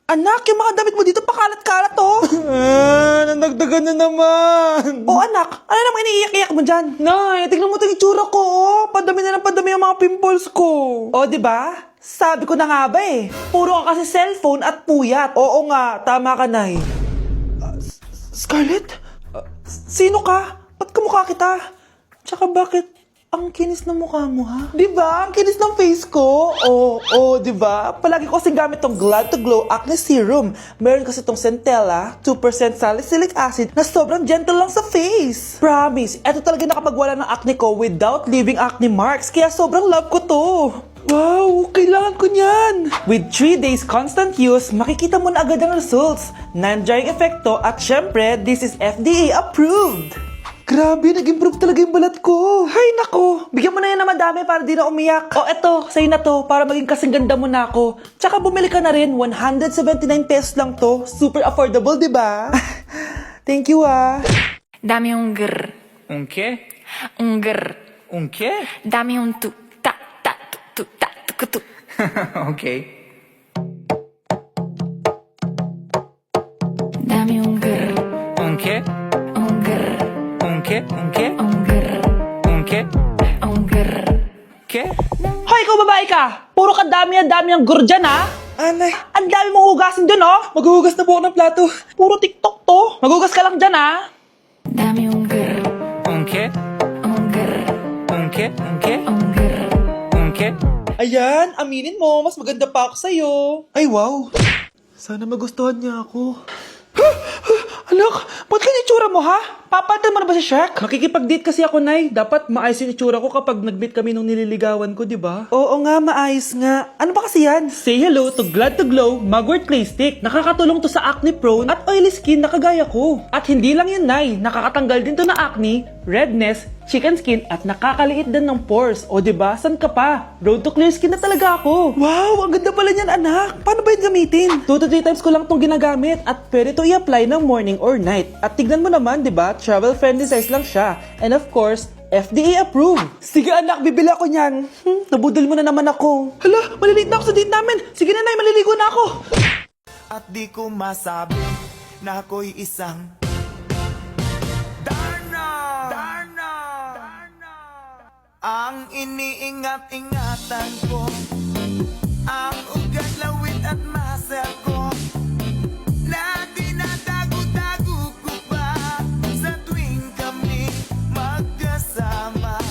Anak, yung mga damit mo dito pakalat-kalat, oh. Nanagdagan na naman. Oh, anak, ano namang iniiyak-iyak mo dyan? Nay, tignan mo itong itsura ko, oh. Padami na ng padami ang mga pimples ko. Oh, di ba? Sabi ko na nga ba eh. Puro ka kasi cellphone at puyat. Oo nga, tama ka, Nay. Scarlett? Sino ka? Ba't kamukha kita? Tsaka bakit ang kinis ng mukha mo, ha? Di ba? Ang kinis ng face ko. Oo, di ba? Palagi ko kasing gamit tong Glad to Glow Acne Serum. Meron kasi tong Centella, 2% salicylic acid na sobrang gentle lang sa face. Promise, eto talaga nakapagwala ng acne ko without leaving acne marks. Kaya sobrang love ko to. Wow, kailangan ko niyan! With 3 days constant use, makikita mo na agad ang results. Non-drying epekto at syempre, this is FDA approved. Grabe, nag-improve talaga yung balat ko. Hay nako, bigyan mo na yan na madami para di na umiyak. O eto, sa'yo na to, para maging kasing ganda mo na ako. Tsaka bumili ka na rin, 179 pesos lang to. Super affordable, di ba? Thank you, ah. Dame un grr, Un qué? un grr. Un qué? Dame un tu, ta, tu, ta, tu. Okay. Dame un grr, Un qué? un grr, Un qué? Un qué? un grr, Un qué? un grr. ¿Qué? Hoy, ikaw babae ka! Puro ka dami ang gur dyan, ha? Anay, ang dami mong hugasin dun, oh! Maghuhugas na po ako ng plato. Puro TikTok to. Maghugas ka lang dyan, ha? Dame un grr, Un qué? un grr, Un qué? Un qué? un grr. Un qué? Ayan, aminin mo, mas maganda pa ako sa'yo. Ay, wow. Sana magustuhan niya ako. Anak, ba't kaya itsura mo, ha? Papalitan mo na ba si Shrek? Makikipag-date kasi ako, Nay. Dapat maayos yung itsura ko kapag nag-meet kami nung nililigawan ko, di ba? Oo nga, maayos nga. Ano ba kasi yan? Say hello to Glad to Glow Mugwort Clay Stick. Nakakatulong to sa acne-prone at oily skin na kagaya ko. At hindi lang yun, Nay. Nakakatanggal din to na acne, redness, chicken skin at nakakaliit din ng pores. O diba, san ka pa? Road to clear skin na talaga ako. Wow, ang ganda pala niyan, anak. Paano ba yun gamitin? 2 to 3 times ko lang itong ginagamit at pwede to i-apply ng morning or night. At tignan mo naman, diba, travel friendly size lang siya. And of course, FDA approved. Sige anak, bibili ako niyan. Nabudol mo na naman ako. Hala, malilate na ako sa date namin. Sige na, Nay, maliligo na ako. At di ko masabi na ako'y isang Darna! Ang iniingat-ingatan ko, ang ugat, lawit at muscle ko, na dinadago-dago ko pa sa tuwing kami magkasama.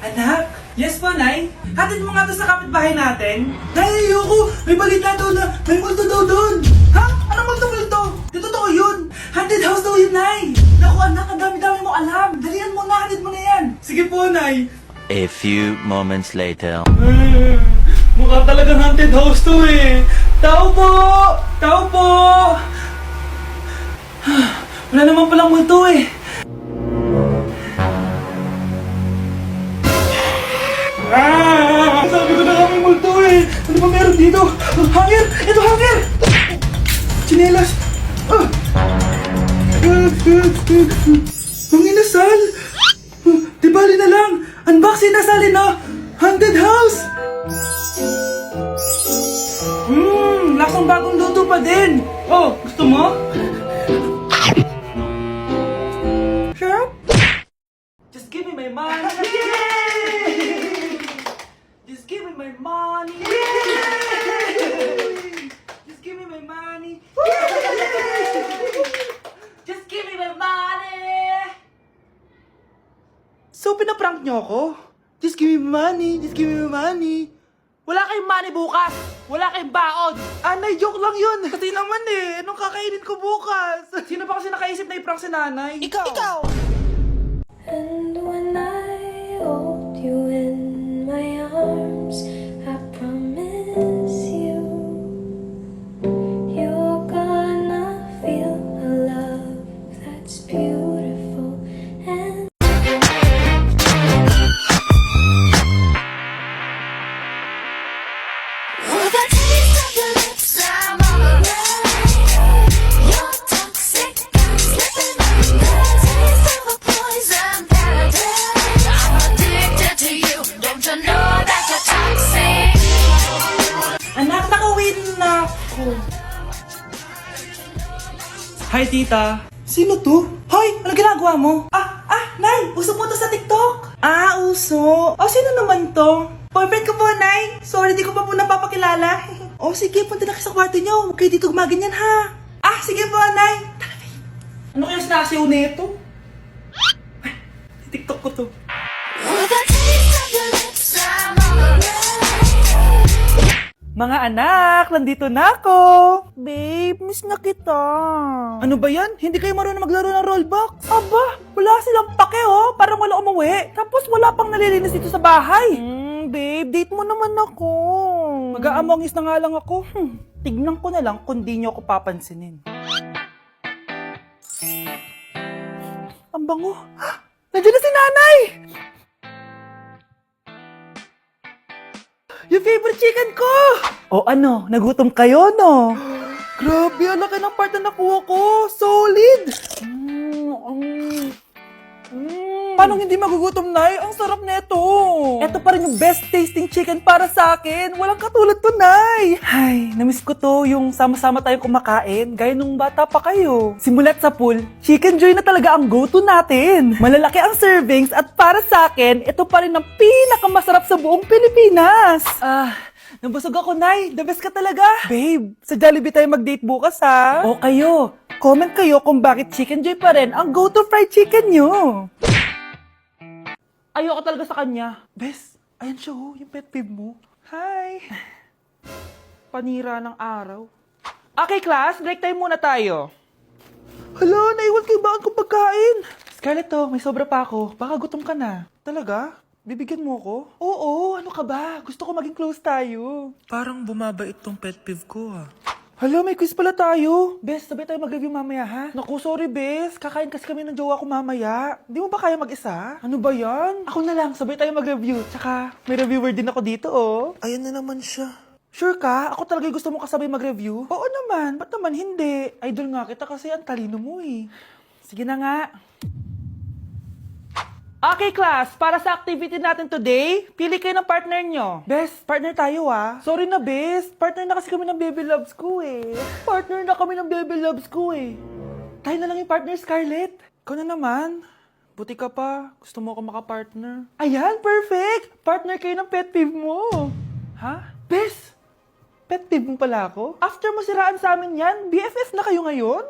Anak? Yes po, Nay? Hatid mo nga to sa kapitbahay natin. Nay, ayoko! May balita daw na may multo daw doon! Ha? Anong multo-multo? Di totoo yun! Haunted house daw yun, Nay! Naku, anak, ang dami-dami mo alam! Dalian mo na, hatid mo na yan! Sige po, Nay! A few moments later. Mukha talagang haunted house to eh! Tao po! Tao po! Wala naman palang multo eh! Sabi ko na nga may multo eh! Ano ba meron dito? Hangir! Ito hangir! Chinelas! Ang inasal! Di bali na lang! Unboxing nasalin na! Haunted house! Lasang bagong luto pa din! Oh, gusto mo? Sure? Just give me my money! Yay! Just give me my money! Yay! Just give me my money! Just give me my money! So, pinaprank nyo ako? Just give me money! Just give me my money! Wala kayong money bukas! Wala kayong baon! Anay, joke lang yun! Kasi naman eh, anong kakainin ko bukas? Sino ba kasi nakaisip na i-prank si nanay? Ikaw! Ikaw! And when I hold you in my arms, I promise you, you're gonna feel a love that's beautiful and with a taste of your lips, I'm alright. You're toxic, I'm slipping under. Taste of a poison paradise. I'm addicted to you. Don't you know that you're Hi, tita. Sino to? Hoy, ano ginagawa mo? Nay, uso po to sa TikTok. Uso. Sino naman to? Boyfriend ko po, Nay. Sorry, di ko pa po napapakilala. Sige, punta na kayo sa kwarto niyo. Huwag kayo dito gumaganyan, ha? Sige po, Nay. Tara, Nay. Ano kaya sinasiyaw nito? TikTok ko to. With a taste of your lips, I'm alright. Mga anak, nandito na ako. Babe, miss na kita. Ano ba yan? Hindi kayo marunong maglaro ng rollbox? Aba, wala silang pake oh. Parang wala umuwi. Tapos wala pang nalilinis dito sa bahay. Babe, date mo naman ako. Mag-aamongis na nga lang ako. Tignan ko na lang kung di nyo ako papansinin. Ang bango. Nandiyan na si nanay! Yung favorite chicken ko! Ano? Nagutom kayo, no? Grabe, ang laki ng part na nakuha ko. Solid! Paano hindi magugutom, Nay? Ang sarap nito. Ito pa rin yung best tasting chicken para sa akin. Walang katulad to, Nay. Ay, namiss ko to yung sama-sama tayong kumakain, gaya nung bata pa kayo. Simulat sa pool, Chicken Joy na talaga ang go-to natin. Malalaki ang servings at para sa akin, ito pa rin ang pinakamasarap sa buong Pilipinas. Nabusog ako, Nay. The best ka talaga. Babe, sa Jollibee tayo mag-date bukas, ha? O kayo, comment kayo kung bakit Chicken Joy pa rin ang go-to fried chicken nyo. Ayoko talaga sa kanya. Bes, ayan siya yung pet peeve mo. Hi! Panira ng araw. Okay, class, break time muna tayo. Hala, naiwan ko yung baon kong pagkain. Scarlett may sobra pa ako. Baka gutom ka na. Talaga? Bibigyan mo ko? Oo, ano ka ba? Gusto ko maging close tayo. Parang bumabait tong pet peeve ko, Hala, may quiz pala tayo. Bes, sabay tayo mag-review mamaya, ha? Naku, sorry, Bes. Kakain kasi kami ng jowa ko mamaya. Di mo ba kaya mag-isa? Ano ba yan? Ako na lang, sabay tayo mag-review. Tsaka, may reviewer din ako dito, Ayan na naman siya. Sure ka? Ako talaga gusto mo kasabay mag-review? Oo naman. Ba't naman hindi? Idol nga kita kasi ang talino mo, Sige na nga. Okay, class. Para sa activity natin today, pili kayo ng partner nyo. Best, partner tayo, Sorry na, Best. Partner na kasi kami ng baby loves ko, Partner na kami ng baby loves ko, Tayo na lang yung partner, Scarlett. Ikaw na naman. Buti ka pa. Gusto mo ako makapartner. Ayan, perfect! Partner kayo ng pet peeve mo. Ha? Best, pet peeve mo pala ako? After mo siraan sa amin yan, BFF na kayo ngayon?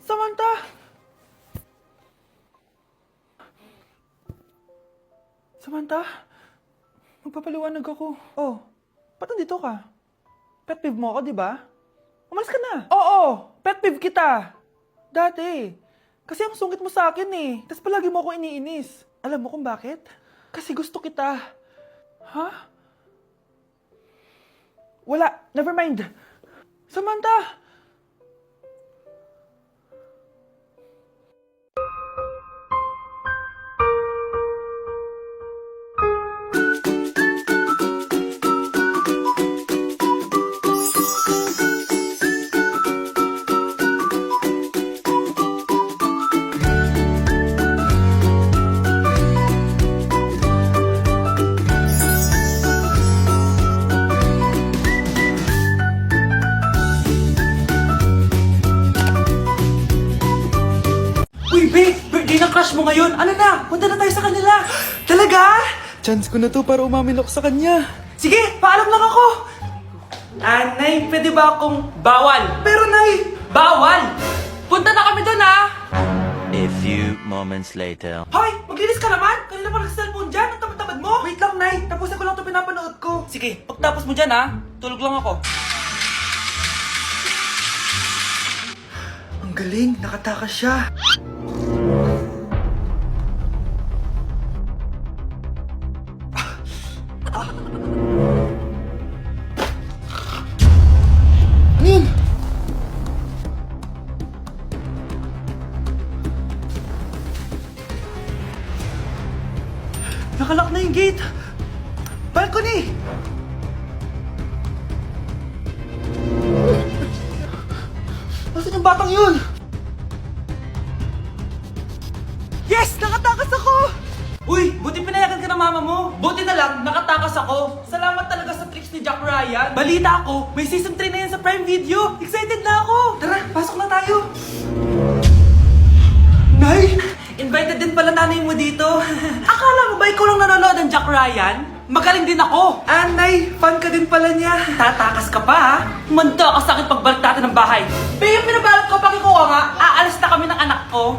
Samantha! Samantha, magpapaliwanag ako. Ba't nandito ka? Pet peeve mo ako, di ba? Umalis ka na. Oo, pet peeve kita. Dati. Kasi ang sungit mo sa akin, Tapos palagi mo ako iniinis. Alam mo kung bakit? Kasi gusto kita. Ha? Wala, never mind. Samantha! Uy, babe! Birthday ng crush mo ngayon! Ano na? Punta na tayo sa kanila! Talaga? Chance ko na to para umamin ako sa kanya. Sige, paalam lang ako! Nay, pwede ba akong bawal? Pero, Nay! Bawal! Punta na kami doon, A few moments later. Hoy! Maglinis ka naman! Kanina pa nag-cellphone dyan! Ang tamad-tamad mo! Wait lang, Nay! Tapusin ko lang ito pinapanood ko. Sige, pagtapos mo dyan, tulog lang ako. Ang galing! Nakatakas siya! Nakalock na yung gate! Balcony! Nasaan yung batang yun? Yes! Nakatakas ako! Uy! Buti pinayagan ka na mama mo. Buti na lang, nakatakas ako. Salamat talaga sa tricks ni Jack Ryan. Balita ako, may season 3 na yan sa Prime Video. Excited na ako. Tara, pasok na tayo. Nay! Invited din pala nanay mo dito. Akala mo ba ikaw lang nanonood ng Jack Ryan? Magaling din ako. Nay, fan ka din pala niya. Tatakas ka pa ha? Manda ka sa akin pagbalik natin ng bahay. Babe, pinabalot ko, pakikuha nga. Aalis na kami ng anak ko.